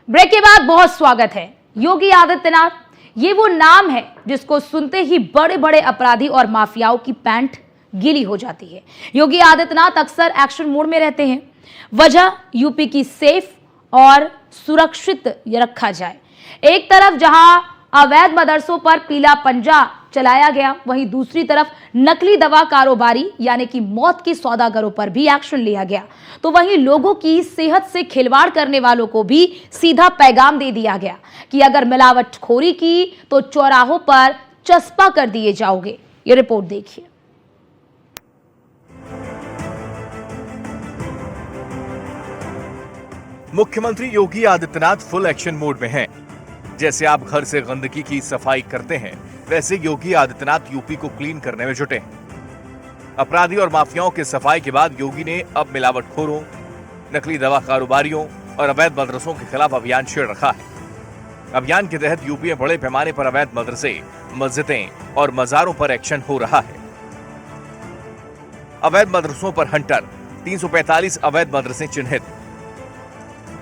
Break के बाद बहुत स्वागत है। योगी आदित्यनाथ, ये वो नाम है जिसको सुनते ही बड़े बड़े अपराधी और माफियाओं की पैंट गीली हो जाती है। योगी आदित्यनाथ अक्सर एक्शन मोड में रहते हैं। वजह यूपी की सेफ और सुरक्षित रखा जाए। एक तरफ जहां अवैध मदरसों पर पीला पंजा चलाया गया, वहीं दूसरी तरफ नकली दवा कारोबारी यानी कि मौत के सौदागरों पर भी एक्शन लिया गया। तो वहीं लोगों की सेहत से खिलवाड़ करने वालों को भी सीधा पैगाम दे दिया गया कि अगर मिलावटखोरी की तो चौराहों पर चस्पा कर दिए जाओगे। ये रिपोर्ट देखिए। मुख्यमंत्री Yogi Adityanath full action mode में हैं। जैसे आप घर से गंदगी की सफाई करते हैं, वैसे योगी आदित्यनाथ यूपी को क्लीन करने में जुटे हैं। अपराधी और माफियाओं के सफाई के बाद योगी ने अब मिलावटखोरों, नकली दवा कारोबारियों और अवैध मदरसों के खिलाफ अभियान छेड़ रखा है। अभियान के तहत यूपी में बड़े पैमाने पर अवैध मदरसे, मस्जिदें और मजारों पर एक्शन हो रहा है। अवैध मदरसों पर हंटर, 345 अवैध मदरसे चिन्हित,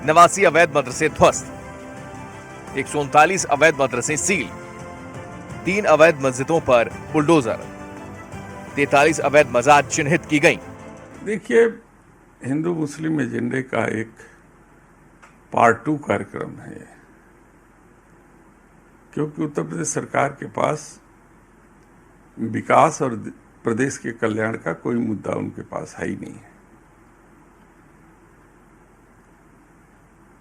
89 अवैध मदरसे ध्वस्त, 139 अवैध मदरसे सील, 3 अवैध मस्जिदों पर बुलडोजर, 43 अवैध मजार चिन्हित की गई। देखिए, हिंदू मुस्लिम एजेंडे का एक पार्ट 2 कार्यक्रम है, क्योंकि उत्तर प्रदेश सरकार के पास विकास और प्रदेश के कल्याण का कोई मुद्दा उनके पास है ही नहीं है।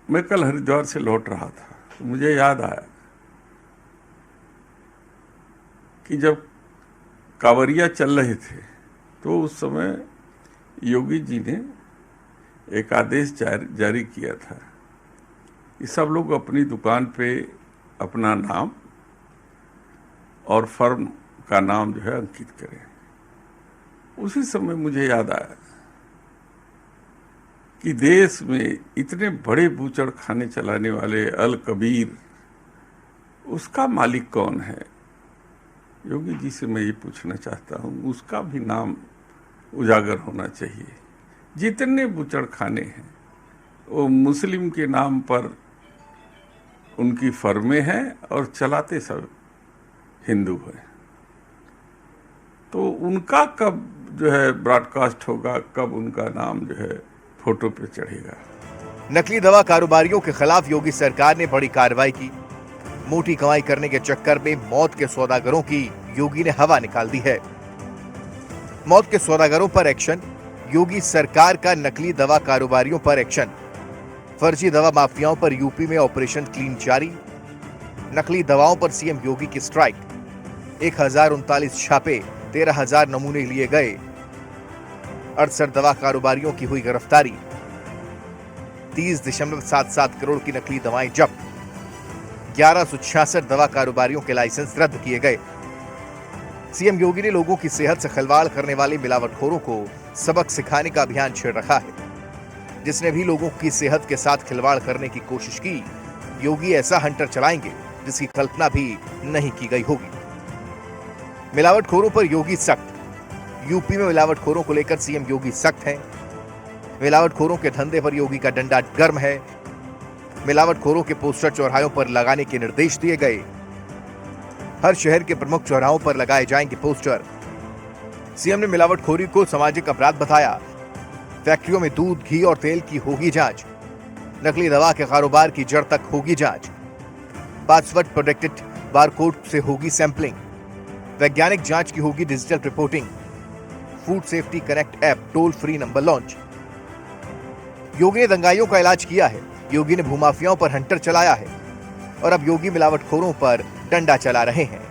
मैं कल हरिद्वार से लौट रहा था तो मुझे याद आया कि जब कांवरिया चल रहे थे तो उस समय योगी जी ने एक आदेश जारी किया था कि सब लोग अपनी दुकान पे अपना नाम और फर्म का नाम जो है अंकित करें। उसी समय मुझे याद आया कि देश में इतने बड़े बूचड़ खाने चलाने वाले अल कबीर, उसका मालिक कौन है? योगी जी से मैं ये पूछना चाहता हूँ, उसका भी नाम उजागर होना चाहिए। जितने बूचड़ खाने हैं वो मुस्लिम के नाम पर उनकी फर्में हैं और चलाते सब हिंदू हैं। तो उनका कब जो है ब्रॉडकास्ट होगा, कब उनका नाम जो है फोटो पे चढ़ेगा? नकली दवा कारोबारियों के खिलाफ योगी सरकार ने बड़ी कार्रवाई की। मोटी कमाई करने के चक्कर में मौत के सौदागरों की योगी ने हवा निकाल दी है। मौत के सौदागरों पर एक्शन, योगी सरकार का नकली दवा कारोबारियों पर एक्शन, फर्जी दवा माफियाओं पर यूपी में ऑपरेशन क्लीन जारी, नकली दवाओं पर सीएम योगी की स्ट्राइक, 1039 छापे, 13,000 नमूने लिए गए, 68 दवा कारोबारियों की हुई गिरफ्तारी, 30.77 करोड़ की नकली दवाएं जब्त, 1166 दवा कारोबारियों के लाइसेंस रद्द किए गए। सीएम योगी ने लोगों की सेहत से खिलवाड़ करने वाले मिलावटखोरों को सबक सिखाने का अभियान छेड़ रखा है। जिसने भी लोगों की सेहत के साथ खिलवाड़ करने की कोशिश की, योगी ऐसा हंटर चलाएंगे जिसकी कल्पना भी नहीं की गई होगी। मिलावटखोरों पर योगी सख्त, यूपी में मिलावटखोरों को लेकर सीएम योगी सख्त हैं। मिलावटखोरों के धंधे पर योगी का डंडा गर्म है। मिलावटखोरों के पोस्टर चौराहों पर लगाने के निर्देश दिए गए। हर शहर के प्रमुख चौराहों पर लगाए जाएंगे पोस्टर। सीएम ने मिलावटखोरी को सामाजिक अपराध बताया। फैक्ट्रियों में दूध, घी और तेल की होगी जांच। नकली दवा के कारोबार की जड़ तक होगी जांच। पासवर्ड प्रोटेक्टेड बारकोड से होगी सैंपलिंग। वैज्ञानिक जांच की होगी digital reporting. Food safety connect app toll free number launch. Yogi ने दंगाइयों का इलाज किया है। योगी ने भूमाफियाओं पर हंटर चलाया है और अब योगी मिलावटखोरों पर डंडा चला रहे हैं।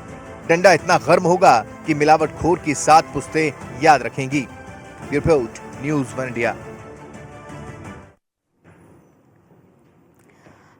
डंडा इतना गर्म होगा कि मिलावटखोर की 7 पुश्तें याद रखेंगी। Report news 1 India.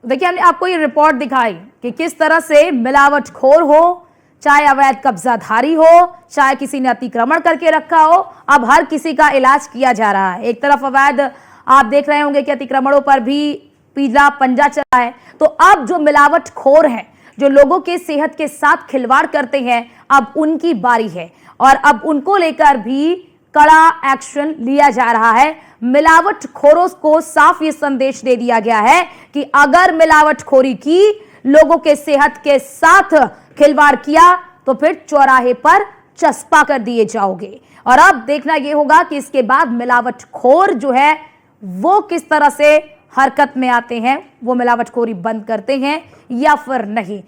देखिए, हमने आपको ये रिपोर्ट दिखाई कि किस तरह से मिलावटखोर हो, चाहे अवैध कब्जाधारी हो, चाहे किसी ने अतिक्रमण करके रखा हो, अब हर किसी का इलाज किया जा रहा है। एक तरफ अवैध आप देख रहे होंगे कि अतिक्रमणों पर भी पीला पंजा चला है, तो अब जो मिलावटखोर हैं, जो लोगों के सेहत के साथ खिलवाड़ करते हैं, अब उनकी बारी है और अब उनको लेकर भी कड़ा एक्शन लिया जा रहा है। मिलावटखोरों को साफ ये संदेश दे दिया गया है कि अगर मिलावटखोरी की, लोगों के सेहत के साथ खिलवाड़ किया तो फिर चौराहे पर चस्पा कर दिए जाओगे। और अब देखना यह होगा कि इसके बाद मिलावटखोर जो है वो किस तरह से हरकत में आते हैं, वो मिलावटखोरी बंद करते हैं या फिर नहीं।